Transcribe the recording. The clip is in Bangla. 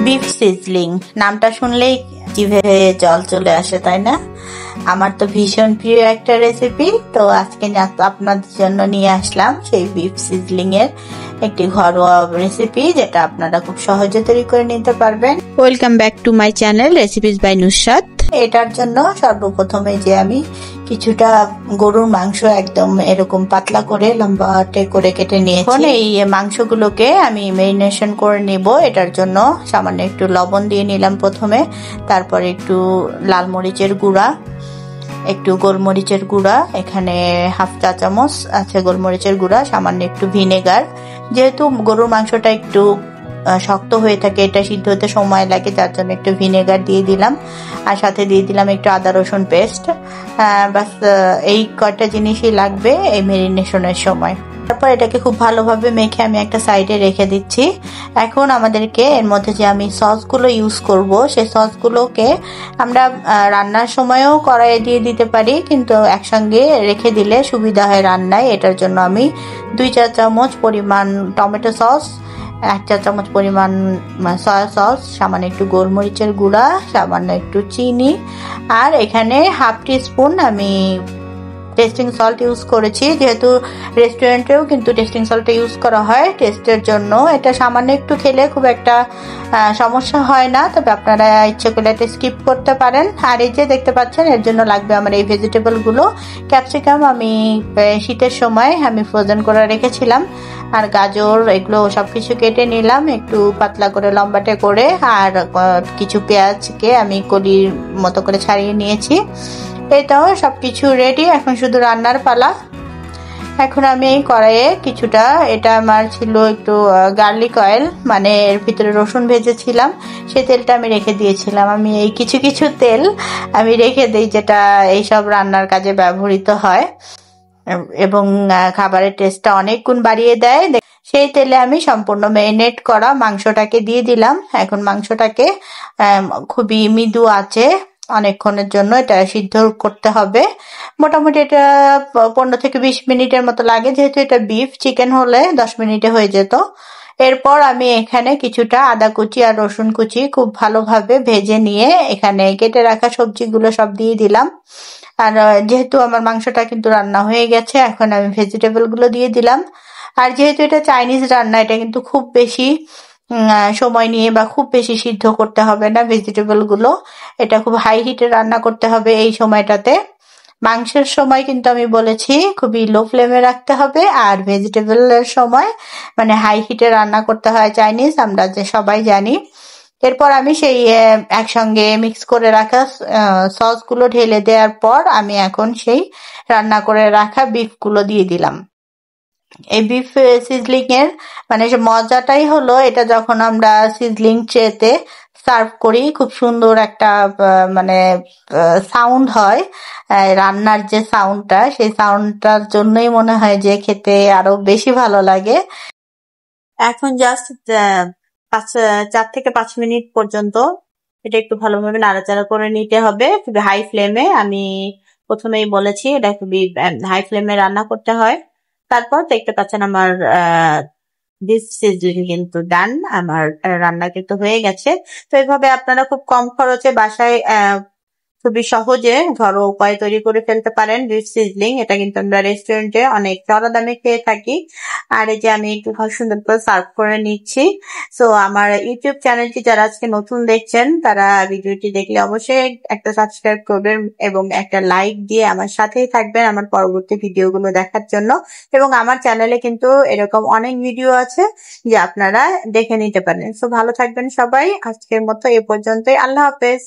বিফ সিজলিং নামটা শুনলেই জিভে জল চলে আসে, তাই না? আমার তো ভীষণ প্রিয় একটা রেসিপি। তো আজকে আপনাদের জন্য নিয়ে আসলাম সেই বিফ সিজলিং এর একটি ঘরোয়া রেসিপি, যেটা আপনারা খুব সহজে তৈরি করে নিতে পারবেন। Welcome back to my channel recipes by Nusrat. এটার জন্য সর্বপ্রথমে যে আমি কিছুটা গরুর মাংস একদম এরকম পাতলা করে লম্বাটে করে কেটে নিয়েছি। এই মাংসগুলোকে আমি ম্যারিনেশন করে নিব। এটার জন্য সামান্য একটু লবণ দিয়ে নিলাম প্রথমে, তারপরে একটু লাল মরিচের গুঁড়া, একটু গোলমরিচের গুঁড়া, এখানে হাফ চা চামচ আছে গোলমরিচের গুঁড়া, সামান্য একটু ভিনেগার। যেহেতু গরুর মাংসটা একটু শক্ত হয়ে থাকে, এটা সিদ্ধ হতে সময় লাগে, যার জন্য একটু ভিনেগার দিয়ে দিলাম। আর সাথে দিয়ে দিলাম একটু আদা রসুন পেস্ট। বাস এই কয়টা জিনিসই লাগবে এই ম্যারিনেশনের সময়। তারপর এটাকে খুব ভালোভাবে মেখে আমি একটা সাইডে রেখে দিচ্ছি। এখন আমাদেরকে এর মধ্যে যে আমি সসগুলো ইউজ করব, সেই সসগুলোকে আমরা রান্নার সময়ও কড়াইয়ে দিয়ে দিতে পারি, কিন্তু একসঙ্গে রেখে দিলে সুবিধা হয় রান্নায়। এটার জন্য আমি 2 চা চামচ পরিমাণ টমেটো সস, 1 চা চামচ পরিমাণ সয়া সস, সামান্য একটু গোলমরিচের গুঁড়া, সামান্য একটু চিনি, আর এখানে হাফ টি স্পুন আমি টেস্টিং সল্ট ইউজ করেছি। যেহেতু রেস্টুরেন্টেও কিন্তু টেস্টিং সল্টটা ইউজ করা হয় টেস্টের জন্য। এটা সামান্য একটু খেলে খুব একটা সমস্যা হয় না, তবে আপনারা ইচ্ছে করলে এটা স্কিপ করতে পারেন। আর এই যে দেখতে পাচ্ছেন, এর জন্য লাগবে আমার এই ভেজিটেবলগুলো। ক্যাপসিকাম আমি শীতের সময় আমি ফ্রোজেন করে রেখেছিলাম, আর গাজর, এগুলো সবকিছু কেটে নিলাম একটু পাতলা করে লম্বাটে করে। আর কিছু পেঁয়াজকে আমি কলির মতো করে ছাড়িয়ে নিয়েছি। এটাও সবকিছু রেডি, এখন শুধু রান্নার পালা। এখন আমি এই কড়াইয়ে কিছুটা, এটা আমার ছিল একটু গার্লিক অয়েল, মানে এর ভিতরে রসুন ভেজেছিলাম, সেই তেলটা আমি রেখে দিয়েছিলাম। আমি এই কিছু কিছু তেল আমি রেখে দিই, যেটা এইসব রান্নার কাজে ব্যবহৃত হয় এবং খাবারের টেস্টটা অনেক গুণ বাড়িয়ে দেয়। সেই তেলে আমি সম্পূর্ণ ম্যারিনেট করা মাংসটাকে দিয়ে দিলাম। এখন মাংসটাকে খুবই মৃদু আঁচে অনেকক্ষণের জন্য এটা সিদ্ধ করতে হবে। মোটামুটি এটা 15 থেকে 20 মিনিটের মতো লাগে, যেহেতু এটা বিফ। চিকেন হলে 10 মিনিটে হয়ে যেত। এরপর আমি এখানে কিছুটা আদা কুচি আর রসুন কুচি খুব ভালোভাবে ভেজে নিয়ে এখানে কেটে রাখা সবজিগুলো সব দিয়ে দিলাম। আর যেহেতু আমার মাংসটা কিন্তু রান্না হয়ে গেছে, এখন আমি ভেজিটেবল গুলো দিয়ে দিলাম। আর যেহেতু এটা চাইনিজ রান্না, এটা কিন্তু খুব বেশি সময় নিয়ে বা খুব বেশি সিদ্ধ করতে হবে না ভেজিটেবল গুলো। এটা খুব হাই হিটে রান্না করতে হবে এই সময়টাতে। মাংসের সময় কিন্তু আমি বলেছি খুবই লো ফ্লেমে রাখতে হবে, আর ভেজিটেবলের সময় মানে হাই হিটে রান্না করতে হয় চাইনিজ, আমরা যে সবাই জানি। এরপর আমি সেই একসঙ্গে মিক্স করে রাখা সসগুলো ঢেলে দেওয়ার পর আমি এখন সেই রান্না করে রাখা বিফগুলো দিয়ে দিলাম। এই বিফ সিজলিং এর মানে মজাটাই হলো, এটা যখন আমরা সিজলিং ট্রেতে সার্ভ করি, খুব সুন্দর একটা মানে সাউন্ড হয়। রান্নার যে সাউন্ডটা, সেই সাউন্ডটার জন্যই মনে হয় যে খেতে আরো বেশি ভালো লাগে। এখন জাস্ট 4 থেকে 5 মিনিট পর্যন্ত এটা একটু ভালোভাবে নাড়াচাড়া করে নিতে হবে খুবই হাই ফ্লেমে। আমি প্রথমেই বলেছি এটা খুবই হাই ফ্লেমে রান্না করতে হয়। তারপর দেখতে পাচ্ছেন আমার বিফ সিজলিং কিন্তু ডান, আমার রান্না কিন্তু হয়ে গেছে। তো এইভাবে আপনারা খুব কম খরচে বাসায় খুবই সহজে ঘরোয়া উপায়ে তৈরি করে ফেলতে পারেন বিফ সিজলিং। এটা কিন্তু আমরা রেস্টুরেন্টে অনেক চড়া দামে খেয়ে থাকি। আর এই যে আমি একটু সুন্দর করে সার্ভ করে নিচ্ছি। সো আমার ইউটিউব চ্যানেলটি যারা আজকে নতুন দেখছেন, তারা ভিডিওটি দেখলে অবশ্যই একটা সাবস্ক্রাইব করবেন এবং একটা লাইক দিয়ে আমার সাথেই থাকবেন আমার পরবর্তী ভিডিওগুলো দেখার জন্য। এবং আমার চ্যানেলে কিন্তু এরকম অনেক ভিডিও আছে যে আপনারা দেখে নিতে পারেন। সো ভালো থাকবেন সবাই। আজকের মতো এ পর্যন্তই। আল্লাহ হাফেজ।